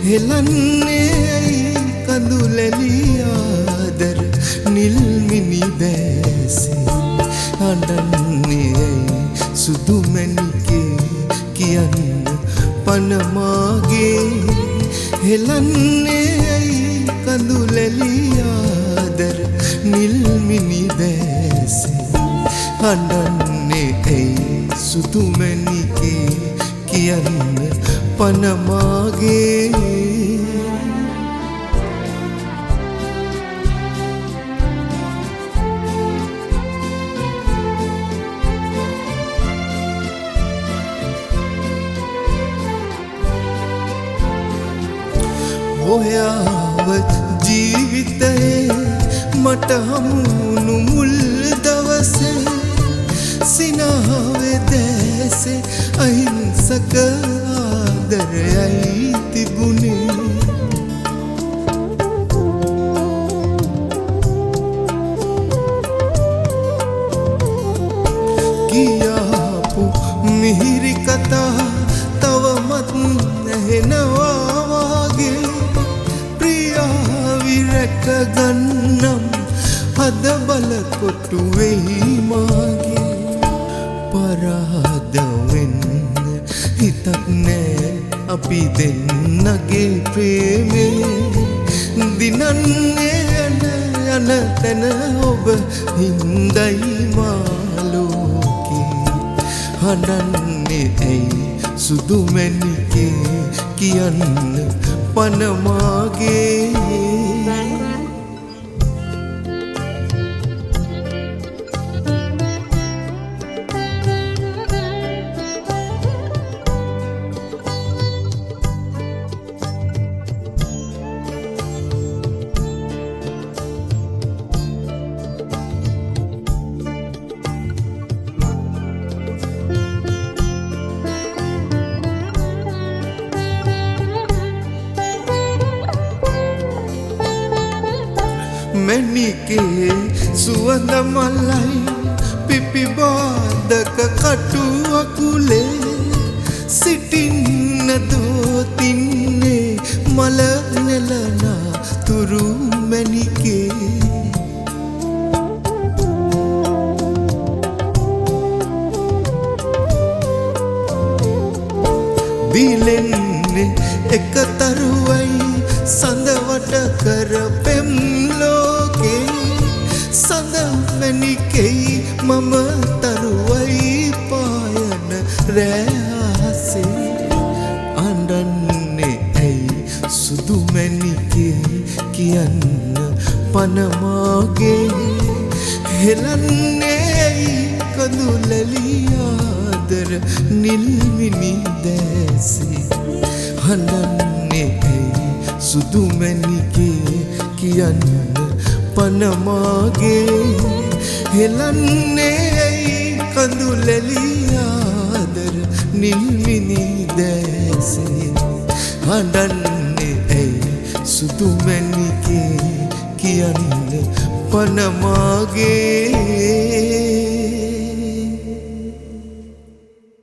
හෙලන්නේ කඳුලැලි ආදර නිල්මිනි දැසේ අඬන්නේ සුදු මැණිකේ කියන්න පනමාගේ හෙලන්නේ කඳුලැලි ආදර නිල්මිනි දැසේ අඬන්නේ සුදු මැණිකේ කියන්න පනමාගේ ඔයාව ජීවිතයේ මට හමුණු මුල් දවසේ සිනාවේ දැසේ අහිංසක ආදරයයි තිබුණේ කියාපු මිහිරි කතා තවමත් ඇහෙනවා වාගේ රැක ගන්නම් හද බල කොටු වෙයි මාගේ පරාද වෙන්න හිතක් නෑ අපි දෙන්නගේ ප්‍රේමේ දිනන්නේ යන තැන ඔබ හින්දයි මාලෝකේ හඬන්නේ ඇයි සුදු මැණිකේ කියන්න පනමාගේ මැණිකේ සුවඳ මලයි පිපි බාදක කටු අකුලේ සිටින්න දෝතින්නේ මල නෙලනා තුරු මැණිකේ දිලෙන්නේ එක තරුවයි සඳවට කර පෙම් සඳ මැණිකෙයි මම තරුවයි පායන රෑසේ අඬන්නේ ඇයි සුදු මැණිකේ කියන්න පනමාගේ හෙලන්නේ ඇයි කඳුලැලි ආදර නිල්මිනි දැසේ අඬන්නේ ඇයි සුදු මැණිකේ කියන්න පනමාගේ හෙලන්නේ ඇයි කඳුලැලි ආදර නිල්මිනි දැසේ හඬන්නේ ඇයි සුදු මැණිකේ කියන්න පනමාගේ